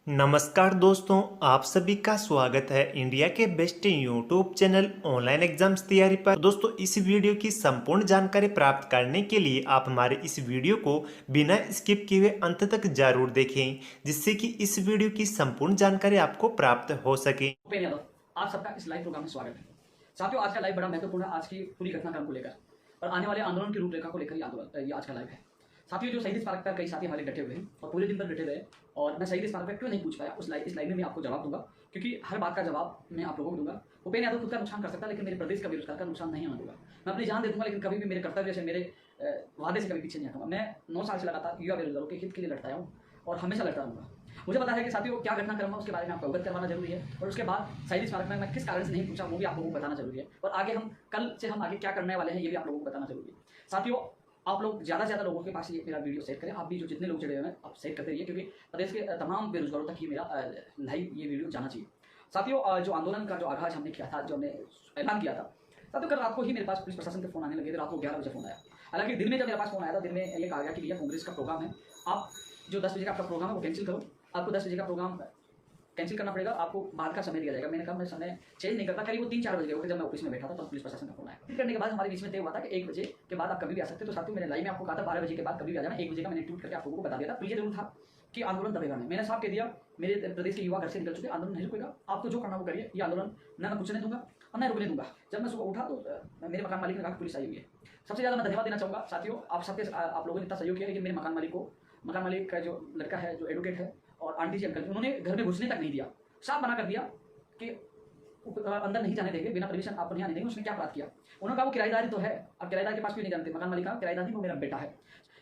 नमस्कार दोस्तों, आप सभी का स्वागत है इंडिया के best YouTube channel online exams तैयारी पर। दोस्तों, इस वीडियो की संपूर्ण जानकारी प्राप्त करने के लिए आप हमारे इस वीडियो को बिना स्किप किए हुए अंत तक जरूर देखें, जिससे कि इस वीडियो की संपूर्ण जानकारी आपको प्राप्त हो सके। भूपेन यादव, आप सबका इस लाइव प्रोग्राम में स्वागत है। साथियों, आज का लाइव बड़ा महत्वपूर्ण है आज की पूरी घटनाक्रम को लेकर और आने वाले आंदोलन की रूपरेखा को लेकर ये आज का लाइव है। साथियों, जो शहीद स्मारक पर कई साथी हमारे डटे हुए हैं और पूरे दिन पर डटे रहे और मैं शहीद स्मारक पर क्यों नहीं पूछ पाया, इस लाइव में मैं आपको जवाब दूंगा, क्योंकि हर बात का जवाब मैं आप लोगों को दूंगा। भूपेन यादव खुद का नुकसान कर सकता है, लेकिन मेरे प्रदेश का बेरोजगार का नुकसान नहीं होने दूंगा। मैं अपनी जान दे दूंगा, लेकिन कभी भी मेरे कर्तव्य से, मेरे वादे से कभी पीछे नहीं हटूंगा। मैं 9 साल से लगातार युवा बेरोजगारों के हित के लिए लड़ता आया हूँ और हमेशा लड़ता रहूंगा। मुझे पता है कि साथियों क्या घटनाक्रम है उसके बारे में आपको अवगत करवाना जरूरी है, और उसके बाद शहीद स्मारक में मैं किस कारण से नहीं पूछा वो भी आप लोगों को बताना जरूरी है, और आगे हम आगे क्या करने वाले हैं ये भी आप लोगों को बताना जरूरी है। साथियों, आप लोग ज़्यादा से ज़्यादा लोगों के पास ये मेरा वीडियो शेयर करें। आप भी जो जितने लोग जुड़े हुए हैं आप शेयर करते रहिए, क्योंकि प्रदेश के तमाम बेरोजगारों तक ही मेरा लाइव ये वीडियो जाना चाहिए। साथियों, जो आंदोलन का जो आगाज हमने किया था, जो हमने ऐलान किया था, साथियों कल रात को ही मेरे पास पुलिस प्रशासन के फोन आने लगे थे। रात को 11 बजे फोन आया। हालांकि दिन में जब मेरे पास फोन आया था, दिन में ये कहा गया कि भैया कांग्रेस का प्रोग्राम है, आप जो 10 बजे का आपका प्रोग्राम है वो कैंसिल करो, आपको 10 बजे का प्रोग्राम कैंसिल करना पड़ेगा, आपको बाहर का समय दिया जाएगा। मैंने कहा मैं समय चेंज नहीं करता। करीब वो 3-4 बजे हो गए जब मैं ऑफिस में बैठा था, तो पुलिस प्रशासन का फोन आया। करने के बाद हमारे बीच में तय हुआ था कि 1 बजे के बाद आप कभी भी आ सकते। तो साथियों, मैंने लाइव में आपको कहा था 12 बजे के बाद कभी भी आ जाना। 1 बजे का मैंने ट्वीट करके आप लोगों को बता दिया था। तो ये जरूर था कि आंदोलन दबेगा नहीं। मैंने साफ कह दिया, मेरे प्रदेश के युवा घर से निकल चुके, आंदोलन नहीं रुकेगा, आपको जो करना वो करिए। ये आंदोलन न मैं कुछ नहीं दूंगा और न रुकने दूंगा। जब मैं सुबह उठा तो मेरे मकान मालिक ने कहा पुलिस आई हुई है। सबसे ज़्यादा मैं धन्यवाद देना चाहूँगा साथियों, आप लोगों ने इतना सहयोग किया, लेकिन मेरे मकान मालिक का जो लड़का है, जो एडवोकेट है, और आंटी जी अंकल, उन्होंने घर में घुसने तक नहीं दिया। साफ मना कर दिया कि अंदर नहीं जाने देंगे, बिना परमिशन आपको नहीं आने देंगे। उसने क्या अपराध किया? उन्होंने कहा वो किराएदारी तो है, अब किराएदार के पास क्यों नहीं जानते? मकान मालिक का किराएदारी वो मेरा बेटा है।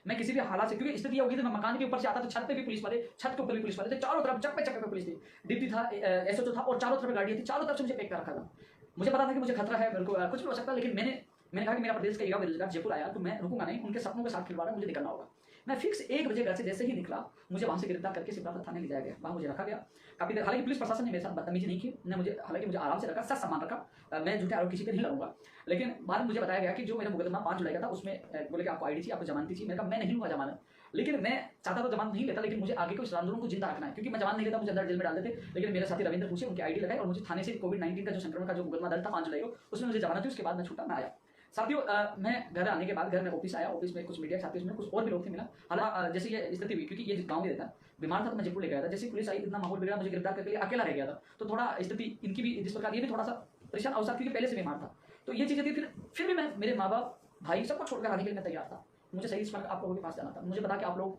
मैं किसी भी हालात से, क्योंकि स्थिति ये होगी तो मैं मकान के ऊपर से आता तो छत पे भी पुलिस वाले, छत के ऊपर भी पुलिस वाले थे, चारों तरफ चप्पे चप्पे पे पुलिस थी। डिप्टी था, एसओ था, और चारों तरफ गाड़ी थी, चारों तरफ से मुझे पैक कर रखा था। मुझे पता था कि मुझे खतरा है, मेरे को कुछ भी हो सकता है, लेकिन मैंने कहा कि मेरा प्रदेश का युवा बेरोजगार जयपुर आया तो मैं रुकूंगा नहीं, उनके सपनों के साथ खिलवाड़ा मुझे निकलना होगा। मैं फिक्स 1 बजे घर से जैसे ही निकला, मुझे वहां से गिरफ्तार करके सिपाही थाने ले जाया गया। वहां मुझे रखा गया काफी देर। हालांकि पुलिस प्रशासन ने मेरे साथ बदतमीजी नहीं की, ने मुझे हालांकि मुझे आराम से रखा, सच सम्मान रखा। मैं झूठे आरोप किसी पे नहीं लड़ूंगा। लेकिन बाद में मुझे बताया गया कि जो मेरा मुकदमा 5 जुलाई का था, उसमें बोले कि आपको आईडी चाहिए, आपको जमानती चाहिए। मैंने कहा मैं नहीं लूंगा जमानत, लेकिन मैं चाहता तो जमानत नहीं लेता, लेकिन मुझे आगे को इस आंदोलन को जिंदा रखना है, क्योंकि मैं जमानत नहीं लेता मुझे अंदर जेल में डाल देते। लेकिन मेरे साथी रविंद्र पूछे, उनकी आईडी लगाई और मुझे थाने से कोविड-19 का जो संक्रमण का जो मुकदमा दर्ज था 5 जुलाई को, उसमें मुझे जमानत थी। उसके बाद मैं छूटा, मैं आया। साथियों, मैं घर आने के बाद घर में ऑफिस आया, ऑफिस में कुछ मीडिया साथी, उसमें कुछ और भी लोग थे मिला। हालांकि जैसे ये स्थिति हुई, क्योंकि ये गांव में रहता है, बीमार था तो मैं जयपुर ले गया था। जैसे पुलिस आई, इतना माहौल बिगड़ा, मुझे गिरफ्तार करके अकेला रह गया था। तो थोड़ा स्थिति इनकी भी जिस प्रकार, ये भी थोड़ा सा परेशान अवसर, क्योंकि पहले से बीमार था। तो ये चीजें थी। फिर भी मैं मेरे माँ बाप भाई सबको छोड़कर आने के लिए मैं तैयार था। मुझे सही स्मारक आप लोगों के पास जाना था। मुझे पता कि आप लोग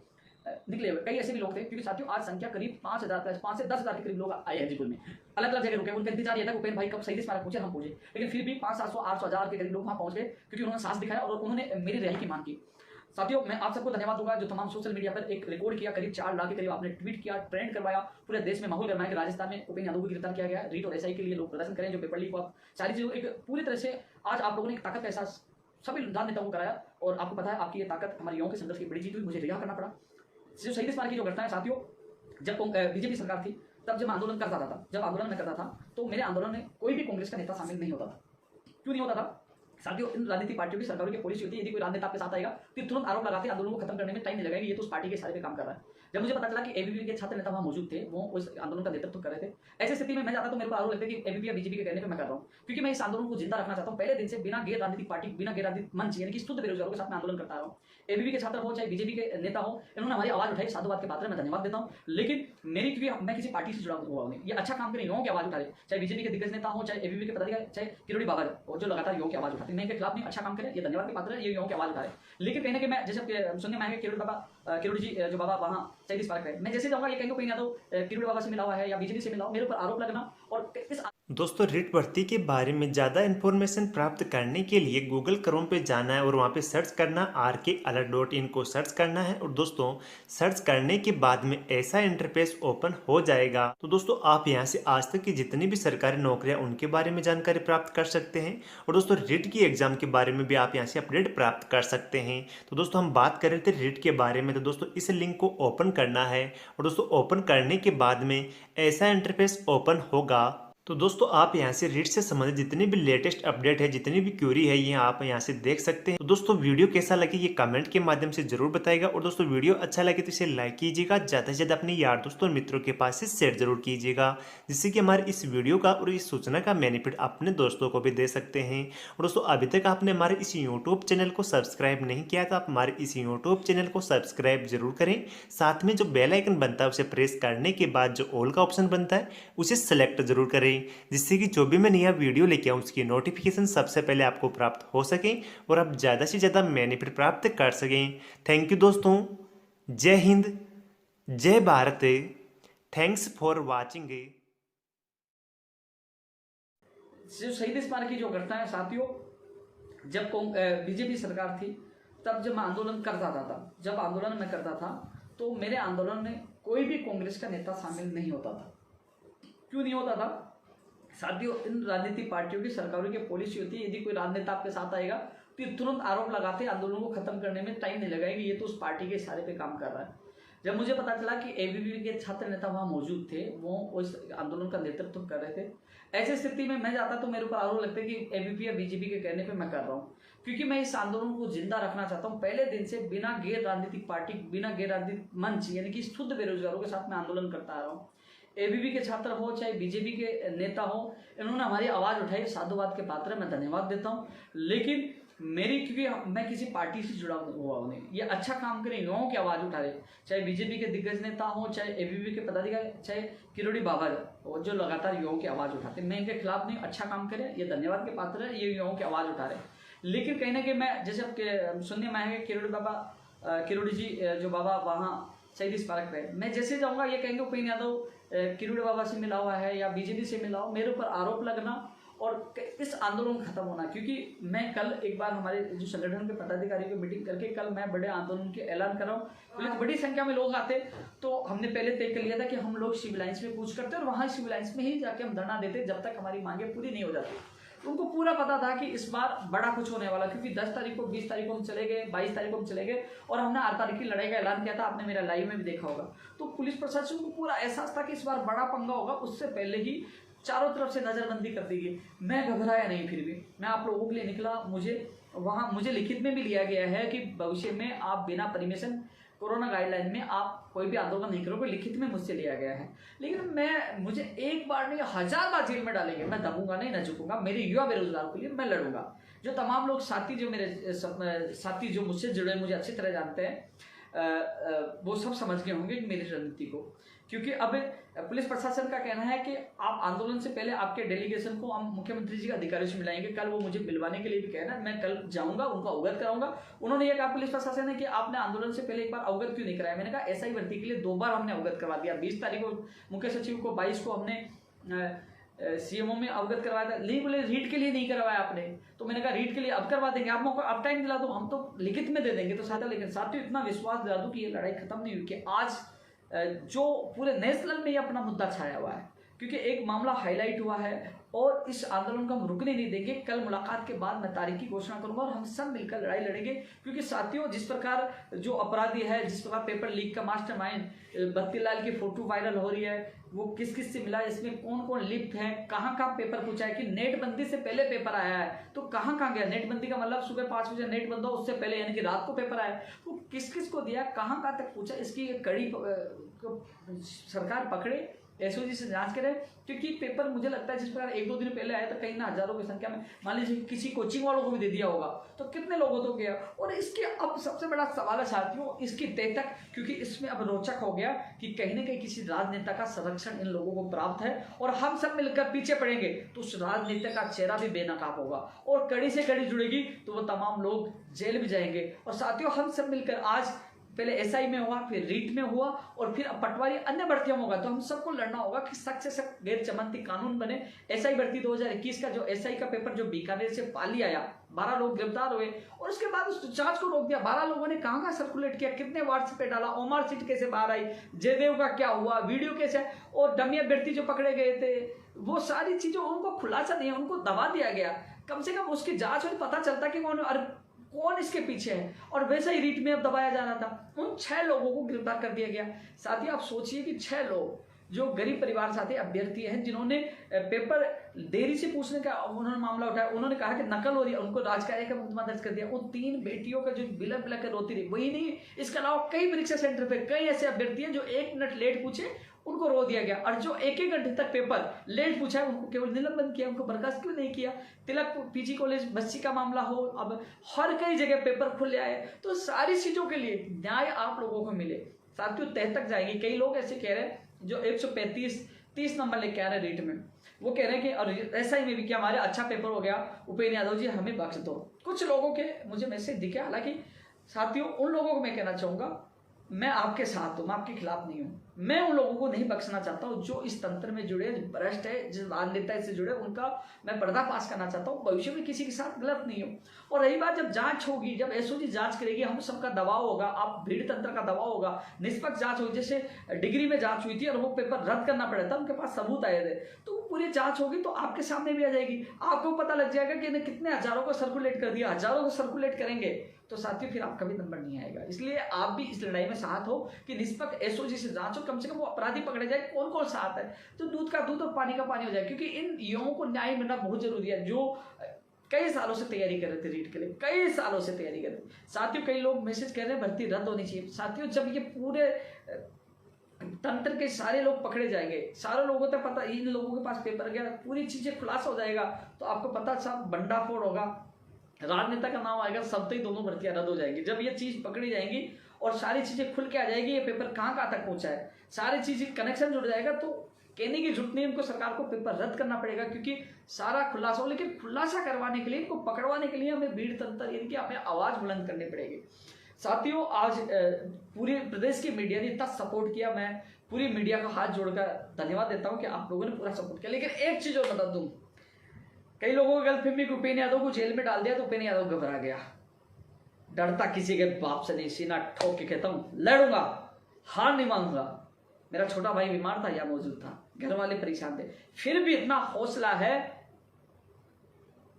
निकले हुए कई ऐसे भी लोग थे, क्योंकि साथियों आज संख्या करीब 5,000 5 से 10,000 के करीब लोग आए हैं जयपुर में। अलग अलग जगह रुके, उनका इंतजार ये था भूपेन भाई कब शहीद स्मारक पहुंचे, हम पहुंचे। लेकिन फिर भी 500-700-800 के करीब लोग वहां पहुंच गए, क्योंकि उन्होंने साहस दिखाया और उन्होंने मेरी रिहाई की मांग की। साथियों, मैं आप सबको धन्यवाद दूंगा जो तमाम सोशल मीडिया पर एक रिकॉर्ड किया, करीब 4 लाख के करीब आपने ट्वीट किया, ट्रेंड करवाया, पूरे देश में माहौल गरमाया कि राजस्थान में भूपेन यादव को गिरफ्तार किया गया। रीट और एसआई के लिए लोग प्रदर्शन करें, जो पेपर लीक हुआ, सारी चीजों एक पूरी तरह से आज आप लोगों ने एक ताकत का एहसास सभी राजनेताओं को कराया। और आपको पता है आपकी ये ताकत हमारे युवाओं के संघर्ष की बड़ी जीत हुई। मुझे रिहा करना पड़ा। जो शहीद स्मारक की जो घटना है साथियों, जब बीजेपी सरकार थी तब जब मैं आंदोलन करता था, जब आंदोलन में करता था, तो मेरे आंदोलन में कोई भी कांग्रेस का नेता शामिल नहीं होता था। क्यों नहीं होता था साथियों? इन राजनीतिक पार्टियों की सरकारों की पॉलिसी होती है, यदि कोई राजनेता आपके साथ आएगा तो तुरंत आरोप लगाते हैं, आंदोलन को खत्म करने में टाइम नहीं लगाएंगे, ये तो उस पार्टी के सारे पे काम कर रहा है। जब मुझे पता चला कि एबीवीपी के छात्र नेता वहां मौजूद थे, वो उस आंदोलन का नेतृत्व कर रहे थे, ऐसी स्थिति में मैं जाता तो मेरे को आरोप लगता है कि एबीवीपी या बीजेपी के कहने पे मैं कर रहा हूं, क्योंकि मैं इस आंदोलन को जिंदा रखना चाहता हूं। पहले दिन से बिना गैर राजनीतिक पार्टी, बिना गैर राजनीतिक मंच यानी कि शुद्ध बेरोजगारों के साथ मैं आंदोलन करता रहा हूं। एबीवीपी के छात्र हो चाहे बीजेपी के नेता हो, इन्होंने हमारी आवाज उठाई, साधुवाद के पात्र मैं धन्यवाद देता हूं। लेकिन मेरी, क्योंकि मैं किसी पार्टी से जुड़ा हुआ हूं, ये अच्छा काम करें, युवाओं की आवाज उठा रहे, चाहे बीजेपी के दिग्गज नेता हो, चाहे एबीवीपी के पदाधिकारी, चाहे किरोड़ी बाबा और जो लगातार युवाओं की आवाज उठाते हैं, मैं इनके खिलाफ नहीं, अच्छा काम करें, ये धन्यवाद के पात्र है, ये युवाओं की आवाज उठा रहे। लेकिन कहने के मैं जैसे सुनने में आएंगे किरोड़ी जी जो बाबा वहां शहीद स्मारक है, मैं जैसे जाऊंगा ये कहेंगे कोई यादव किरोड़ी बाबा से मिला हुआ है या बीजेपी से मिला हुआ, मेरे ऊपर आरोप लगना। और इस दोस्तों, रिट भर्ती के बारे में ज़्यादा इन्फॉर्मेशन प्राप्त करने के लिए गूगल क्रोम पे जाना है और वहाँ पे सर्च करना RKalert.in को सर्च करना है। और दोस्तों, सर्च करने के बाद में ऐसा इंटरफेस ओपन हो जाएगा। तो दोस्तों, आप यहाँ से आज तक की जितनी भी सरकारी नौकरियाँ उनके बारे में जानकारी प्राप्त कर सकते हैं। और दोस्तों, रिट की एग्जाम के बारे में भी आप यहाँ से अपडेट प्राप्त कर सकते हैं। तो दोस्तों, हम बात कर रहे थे रिट के बारे में। तो दोस्तों, इस लिंक को ओपन करना है और दोस्तों ओपन करने के बाद में ऐसा इंटरफेस ओपन होगा। तो दोस्तों आप यहाँ से रीट से संबंधित जितनी भी लेटेस्ट अपडेट है, जितनी भी क्यूरी है, ये आप यहाँ से देख सकते हैं। तो दोस्तों वीडियो कैसा लगे ये कमेंट के माध्यम से जरूर बताइएगा, और दोस्तों वीडियो अच्छा लगे तो इसे लाइक कीजिएगा, ज़्यादा से ज़्यादा अपने यार दोस्तों और मित्रों के पास से शेयर जरूर कीजिएगा, जिससे कि हमारे इस वीडियो का और इस सूचना का बेनिफिट अपने दोस्तों को भी दे सकते हैं। और दोस्तों अभी तक आपने हमारे इस यूट्यूब चैनल को सब्सक्राइब नहीं किया तो आप हमारे इस यूट्यूब चैनल को सब्सक्राइब जरूर करें। साथ में जो बेल आइकन बनता है उसे प्रेस करने के बाद जो ऑल का ऑप्शन बनता है उसे सेलेक्ट जरूर करें, जिससे कि जो भी मैं नया वीडियो लेके आऊँ उसकी नोटिफिकेशन सबसे पहले आपको प्राप्त हो सके और आप ज़्यादा से ज़्यादा बेनिफिट प्राप्त कर सकें। थैंक यू दोस्तों। जय हिंद, जय भारत। Thanks for watching. जो शहीद स्मारक की जो घटना है साथियों, जब बीजेपी सरकार थी तब जब मैं आंदोलन करता था, जब आंदोलन में करता था तो मेरे आंदोलन में कोई भी कांग्रेस का नेता शामिल नहीं होता था। क्यों नहीं होता था साथियों? इन राजनीतिक पार्टियों की सरकारों की पॉलिसी होती है, यदि कोई राजनेता आपके साथ आएगा तो ये तुरंत आरोप लगाते हैं, आंदोलन को खत्म करने में टाइम नहीं लगाएगी, ये तो उस पार्टी के इशारे पे काम कर रहा है। जब मुझे पता चला कि एबीवीपी के छात्र नेता वहाँ मौजूद थे, वो उस आंदोलन का नेतृत्व कर रहे थे, ऐसी स्थिति में मैं जाता तो मेरे ऊपर आरोप लगता है कि एबीवीपी या बीजेपी के कहने पे मैं कर रहा हूँ, क्योंकि मैं इस आंदोलन को जिंदा रखना चाहता हूँ। पहले दिन से बिना गैर राजनीतिक पार्टी, बिना गैर राजनीतिक मंच यानी कि शुद्ध बेरोजगारों के साथ मैं आंदोलन करता आ रहा हूँ। एबीवीपी के छात्र हो चाहे बीजेपी के नेता हो, इन्होंने हमारी आवाज उठाई, साधुवाद के पात्र है, मैं धन्यवाद देता हूँ। लेकिन मेरी, क्योंकि मैं किसी पार्टी से जुड़ा हुआ हूँ नहीं, ये अच्छा काम करें, युवाओं की आवाज उठा रहे, चाहे बीजेपी के दिग्गज नेता हो, चाहे एबीवीपी के पदाधिकारी, चाहे किरोड़ी बाबा जो लगातार युवाओं की आवाज उठाते, मैं इनके खिलाफ नहीं, अच्छा काम करें, ये धन्यवाद के पात्र है, ये युवाओं की आवाज उठा रहे। लेकिन कहीं ना कहीं मैं, जैसे अब सुनने में आएंगे किरोड़ी बाबा, किरोड़ी जी जो बाबा वहाँ शहीद स्मारक पे, मैं जैसे जाऊँगा ये कहेंगे उपेंद्र यादव किरोड़ी बाबा से मिला हुआ है या बीजेपी से मिला हो, मेरे ऊपर आरोप लगना और इस आंदोलन खत्म होना। क्योंकि मैं कल एक बार हमारे जो संगठन के पदाधिकारियों की मीटिंग करके कल मैं बड़े आंदोलन के ऐलान कर रहा हूँ, पुलिस बड़ी संख्या में लोग आते, तो हमने पहले तय कर लिया था कि हम लोग सिविल लाइन्स में कूच करते और वहाँ सिविल लाइन्स में ही जाके हम धरना देते जब तक हमारी मांगे पूरी नहीं हो जाती। उनको पूरा पता था कि इस बार बड़ा कुछ होने वाला, क्योंकि 10 तारीख को, 20 तारीख को हम चले गए, 22 तारीख को हम चले गए और हमने 8 तारीख की लड़ाई का ऐलान किया था, आपने मेरा लाइव में भी देखा होगा। तो पुलिस प्रशासन को पूरा एहसास था कि इस बार बड़ा पंगा होगा, उससे पहले ही चारों तरफ से नजरबंदी कर दी गई। मैं घबराया नहीं, फिर भी मैं आप लोगों के लिए निकला। मुझे लिखित में भी लिया गया है कि भविष्य में आप बिना परमिशन कोरोना गाइडलाइन में आप कोई भी आंदोलन नहीं करोगे, लिखित में मुझसे लिया गया है। लेकिन मुझे एक बार नहीं 1000 बार जेल में डालेंगे, मैं दबूंगा नहीं, न झुकूंगा। मेरे युवा बेरोजगार के लिए मैं लड़ूंगा। जो तमाम लोग साथी, जो मेरे साथी जो मुझसे जुड़े, मुझे अच्छी तरह जानते हैं, वो सब समझ गए होंगे मेरी रणनीति को। क्योंकि अब पुलिस प्रशासन का कहना है कि आप आंदोलन से पहले आपके डेलीगेशन को हम मुख्यमंत्री जी के अधिकारियों से मिलाएंगे। कल वो मुझे मिलवाने के लिए भी कहना है, मैं कल जाऊंगा, उनको अवगत कराऊंगा। उन्होंने ये कहा पुलिस प्रशासन ने कि आपने आंदोलन से पहले एक बार अवगत क्यों नहीं कराया? मैंने कहा एसआई भर्ती के लिए 2 बार हमने अवगत करवा दिया। 20 तारीख को मुख्य सचिव को, 22 को हमने सीएमओ में अवगत करवाया था। लेकिन बोले रीट के लिए नहीं करवाया आपने, तो मैंने कहा रीट के लिए अब करवा देंगे, आप मौका, अब टाइम दिला दो, हम तो लिखित में दे देंगे। तो साथ, लेकिन साथियों इतना विश्वास दिला दूं कि ये लड़ाई खत्म नहीं हुई, कि आज जो पूरे नेशनल में ये अपना मुद्दा छाया हुआ है, क्योंकि एक मामला हाईलाइट हुआ है और इस आंदोलन को हम रुकने नहीं देंगे। कल मुलाकात के बाद मैं तारीख की घोषणा करूंगा और हम सब मिलकर लड़ाई लड़ेंगे। क्योंकि साथियों जिस प्रकार जो अपराधी है, जिस प्रकार पेपर लीक का मास्टरमाइंड बत्तीलाल की फोटो वायरल हो रही है, वो किस किस से मिला, इसमें कौन कौन लिप्त है, कहाँ कहाँ पेपर पूछा है, कि नेट बंदी से पहले पेपर आया है तो कहाँ कहाँ गया। नेट बंदी का मतलब सुबह 5 बजे नेट बंद हो, उससे पहले यानी कि रात को पेपर आया, तो किस किस को दिया, कहाँ कहाँ तक पूछा, इसकी कड़ी सरकार पकड़े, एसओजी से जांच करें। क्योंकि पेपर मुझे लगता है जिस प्रकार 1-2 दिन पहले आया था, कहीं ना हजारों की संख्या में, मान लीजिए किसी कोचिंग वालों को भी दे दिया होगा, तो कितने लोगों तो गया। और इसके अब सबसे बड़ा सवाल है साथियों, इसकी तय तक, क्योंकि इसमें अब रोचक हो गया कि कहीं ना कहीं किसी राजनेता का संरक्षण इन लोगों को प्राप्त है और हम सब मिलकर पीछे पड़ेंगे तो उस राजनेता का चेहरा भी बेनकाब होगा और कड़ी से कड़ी जुड़ेगी, तो वो तमाम लोग जेल भी जाएंगे। और साथियों हम सब मिलकर, आज पहले एसआई में हुआ, फिर रीट में हुआ और फिर अब पटवारी अन्य भर्तियों में होगा, तो हम सबको लड़ना होगा कि सख्त से सख्त गैर जमानती कानून बने। एसआई भर्ती 2021 का जो एसआई का पेपर जो बीकानेर से पाली आया, 12 लोग गिरफ्तार हुए और उसके बाद उस जांच को रोक दिया। 12 लोगों ने कहाँ कहाँ सर्कुलेट किया, कितने व्हाट्सएप पे डाला, ओमार सीट कैसे बाहर आई, जयदेव का क्या हुआ, वीडियो कैसे, और डमी अभ्यर्थी जो पकड़े गए थे, वो सारी चीजों उनको खुलासा नहीं, उनको दबा दिया गया। कम से कम उसकी जांच में पता चलता कि कौन इसके पीछे है। और वैसे ही रीट में अब दबाया जा रहा था, उन 6 लोगों को गिरफ्तार कर दिया गया। साथ ही आप सोचिए कि 6 लोग जो गरीब परिवार साथी अभ्यर्थी हैं जिन्होंने पेपर देरी से पूछने का उन्होंने मामला उठाया, उन्होंने कहा कि नकल हो रही है, उनको राजकार्य का मुकदमा दर्ज कर दिया। उन 3 बेटियों का जो बिलक बिलक कर रोती रही, वही नहीं, इसके अलावा कई परीक्षा सेंटर पे कई ऐसे अभ्यर्थी हैं जो 1 मिनट लेट पूछे उनको रो दिया गया, और जो 1-1 घंटे तक पेपर लेट पूछा है उनको केवल निलंबन किया, उनको बर्खास्त क्यों नहीं किया। तिलक पीजी कॉलेज बस्सी का मामला हो, अब हर कई जगह पेपर खुले आए, तो सारी चीजों के लिए न्याय आप लोगों को मिले। साथियों तह तक जाएंगे। कई लोग ऐसे कह रहे हैं जो 135-30 नंबर लेके आ रहे हैं रीट में, वो कह रहे हैं कि और ऐसा ही में भी कि हमारे अच्छा पेपर हो गया, उपेंद्र यादव जी हमें बख्श दो। कुछ लोगों के मुझे मैसेज दिखे, हालांकि साथियों उन लोगों को मैं कहना चाहूंगा मैं आपके साथ हूं, मैं आपके खिलाफ नहीं हूं। मैं उन लोगों को नहीं बख्शना चाहता हूं जो इस तंत्र में जुड़े, भ्रष्ट है, जिस राजनीति से जुड़े, उनका मैं पर्दाफाश करना चाहता हूं। भविष्य में किसी के साथ गलत नहीं हो। और रही बात जब जांच होगी, जब एसओजी जांच करेगी, हम सबका दबाव होगा, आप भीड़ तंत्र का दबाव होगा, निष्पक्ष जांच होगी। जैसे डिग्री में जांच हुई थी और वो पेपर रद्द करना पड़ा था, उनके पास सबूत आए थे, तो वो पूरी जांच होगी तो आपके सामने भी आ जाएगी, आपको पता लग जाएगा कि इन्हें कितने हजारों को सर्कुलेट कर दिया, हजारों को सर्कुलेट करेंगे, तो साथियों फिर आपका भी नंबर नहीं आएगा। इसलिए आप भी इस लड़ाई में साथ हो कि निष्पक्ष एसओजी से जांच हो, कम से कम वो अपराधी पकड़े जाए। कौन कौन साथ है, तो दूध का दूध और पानी का पानी हो जाए, क्योंकि इन युवाओं को न्याय मिलना बहुत जरूरी है, जो कई सालों से तैयारी कर रहे थे रीट के लिए, कई सालों से तैयारी कर रहे थे। साथियों कई लोग मैसेज कर रहे हैं भर्ती रद्द होनी चाहिए। साथियों जब ये पूरे तंत्र के सारे लोग पकड़े जाएंगे, सारे लोगों तक पता, इन लोगों के पास पेपर गया, पूरी चीजें खुलासा हो जाएगा, तो आपको पता सब बंडाफोड़ होगा, राजनेता का नाम आएगा, सब तो ही दोनों भर्तियां रद्द हो जाएंगी। जब ये चीज पकड़ी जाएंगी और सारी चीजें खुल के आ जाएगी, ये पेपर कहाँ कहाँ तक पहुंचा है, सारी चीजें कनेक्शन जुड़ जाएगा, तो कहने की जरूरत नहीं, इनको सरकार को पेपर रद्द करना पड़ेगा, क्योंकि सारा खुलासा हो। लेकिन खुलासा करवाने के लिए, इनको पकड़वाने के लिए हमें भीड़ तंत्र यानी कि हमें आवाज बुलंद करनी पड़ेगी। साथियों आज पूरे प्रदेश की मीडिया ने इतना सपोर्ट किया, मैं पूरी मीडिया का हाथ जोड़कर धन्यवाद देता हूं कि आप लोगों ने पूरा सपोर्ट किया। लेकिन एक चीज और बता दूं, कई लोगों को गलतफहमी कि उपेंद्र यादव को जेल में डाल दिया तो उपेंद्र यादव घबरा गया, डरता किसी के बाप से नहीं, सीना ठोक के कहता हूं लड़ूंगा, हार नहीं मानूंगा। मेरा छोटा भाई बीमार था या मौजूद था, घर वाले परेशान थे, फिर भी इतना हौसला है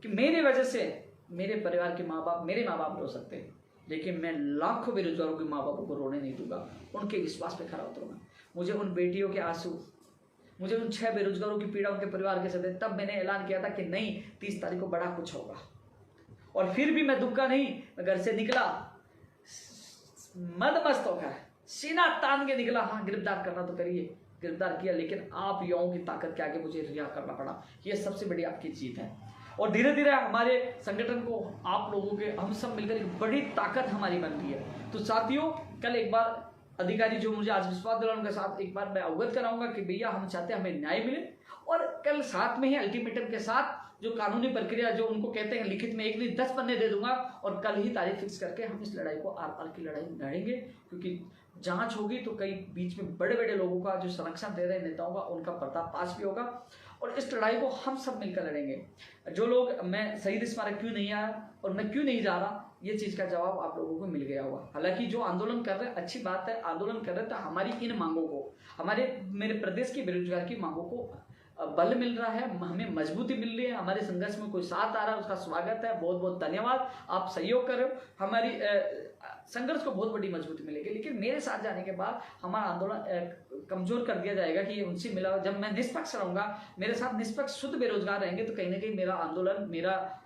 कि मेरी वजह से मेरे परिवार के माँ बाप, मेरे माँ बाप रो सकते हैं, लेकिन मैं लाखों बेरोजगारों के माँ बापों को रोने नहीं दूंगा, उनके विश्वास पे खड़ा उतरूंगा। मुझे उन बेटियों के आंसू, मुझे उन 6 बेरोजगारों की पीड़ा, उनके परिवार के सदस्य, तब मैंने ऐलान किया था कि नहीं 30 तारीख को बड़ा कुछ होगा, और फिर भी मैं दुखा नहीं, मैं घर से निकला मदमस्त होकर, सीना तान के निकला। हाँ गिरफ्तार करना तो करिए, गिरफ्तार किया, लेकिन आप युवाओं की ताकत के आगे मुझे रिहा करना पड़ा, ये सबसे बड़ी आपकी जीत है। और धीरे धीरे हमारे संगठन को आप लोगों के, हम सब मिलकर एक बड़ी ताकत हमारी बन रही है। तो साथियों कल एक बार अधिकारी जो मुझे आज विश्वास दिलाने उनके साथ एक बार मैं अवगत कराऊंगा कि भैया हम चाहते हैं हमें न्याय मिले, और कल साथ में ही अल्टीमेटम के साथ जो कानूनी प्रक्रिया, जो उनको कहते हैं लिखित में 1 नहीं 10 पन्ने दे दूंगा, और कल ही तारीख फिक्स करके हम इस लड़ाई को आर पार की लड़ाई लड़ेंगे। क्योंकि जांच होगी तो कई बीच में बड़े बड़े लोगों का जो संरक्षण दे रहे नेताओं का, उनका पर्दाफाश भी होगा, और इस लड़ाई को हम सब मिलकर लड़ेंगे। जो लोग मैं शहीद स्मारक क्यों नहीं आया और मैं क्यों नहीं जा रहा, ये चीज का जवाब आप लोगों को मिल गया होगा। हालांकि जो आंदोलन कर रहे हैं अच्छी बात है, आंदोलन कर रहे हैं तो हमारी इन मांगों को, मेरे प्रदेश की बेरोजगार की मांगों को बल मिल रहा है, हमें मजबूती मिल रही है, हमारे संघर्ष में कोई साथ आ रहा है, उसका स्वागत है। बहुत बहुत धन्यवाद, आप सहयोग कर रहे हो, हमारी संघर्ष को बहुत बड़ी मजबूती मिलेगी। लेकिन मेरे साथ जाने के बाद हमारा आंदोलन कमजोर कर दिया जाएगा कि ये उनसे मिला। जब मैं निष्पक्ष रहूंगा, मेरे साथ निष्पक्ष शुद्ध बेरोजगार रहेंगे, तो कहीं ना कहीं मेरा आंदोलन,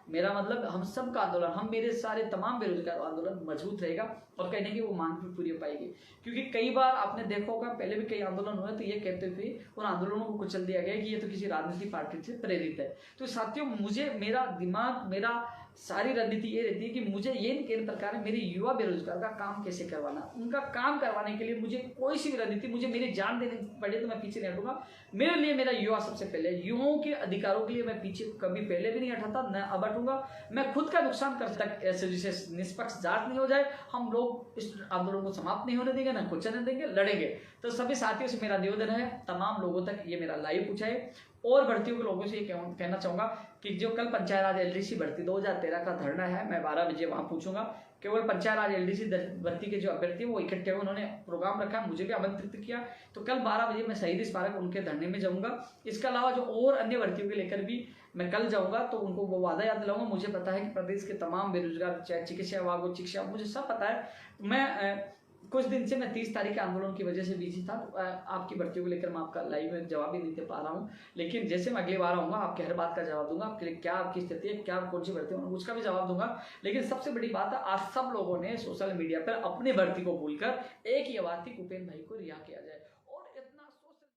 मेरा मतलब हम सब का आंदोलन, हम मेरे सारे तमाम बेरोजगार आंदोलन मजबूत रहेगा, और कहीं ना कहीं वो मांग भी पूरी हो पाएगी। क्योंकि कई बार आपने देखा होगा, पहले भी कई आंदोलन हुए तो ये कहते थे उन आंदोलनों को कुचल दिया गया कि ये तो किसी राजनीतिक पार्टी से प्रेरित है। तो साथियों मुझे, मेरा दिमाग, मेरा सारी रणनीति ये रहती है कि मुझे ये नहीं कहने प्रकार है मेरे युवा बेरोजगार का काम कैसे करवाना, उनका काम करवाने के लिए मुझे कोई सी भी रणनीति, मुझे मेरी जान देनी पड़े तो मैं पीछे नहीं हटूंगा। मेरे लिए मेरा युवा सबसे पहले, युवाओं के अधिकारों के लिए मैं पीछे कभी पहले भी नहीं हटाता, न अब हटूंगा। मैं खुद का नुकसान कर सकता, ऐसे जिसे निष्पक्ष जांच नहीं हो जाए, हम लोग इस आंदोलन को समाप्त नहीं होने देंगे, न कुचलने देंगे, लड़ेंगे। तो सभी साथियों से मेरा निवेदन है, तमाम लोगों तक ये मेरा लाइव पूछाए, और भर्तियों के लोगों से ये कहना चाहूंगा कि जो कल पंचायत राज एलडीसी भर्ती 2013 का धरना है, मैं 12 बजे वहां पूछूंगा। केवल पंचायत राज एलडीसी भर्ती के जो अभ्यर्थी वो इकट्ठे हुए, उन्होंने प्रोग्राम रखा, मुझे भी आमंत्रित किया, तो कल 12 बजे मैं शहीद स्मारक उनके धरने में जाऊंगा। इसके अलावा जो और अन्य भर्तियों के लेकर भी मैं कल जाऊंगा, तो उनको वो वादा याद दिलाऊंगा। मुझे पता है कि प्रदेश के तमाम बेरोजगार, चाहे चिकित्सा विभाग हो, शिक्षा, मुझे सब पता है। मैं कुछ दिन से मैं 30 तारीख के आंदोलन की वजह से बिजी था, तो आपकी भर्तियों को लेकर मैं आपका लाइव में जवाब भी नहीं दे पा रहा हूँ। लेकिन जैसे मैं अगली बार आऊँगा आपकी हर बात का जवाब दूंगा, आपके लिए क्या आपकी स्थिति है, क्या कौन सी भर्ती है उसका भी जवाब दूंगा। लेकिन सबसे बड़ी बात है, आज सब लोगों ने सोशल मीडिया पर अपनी भर्ती को भूलकर एक ही आवाज थी, उपेंद्र भाई को रिहा किया जाए।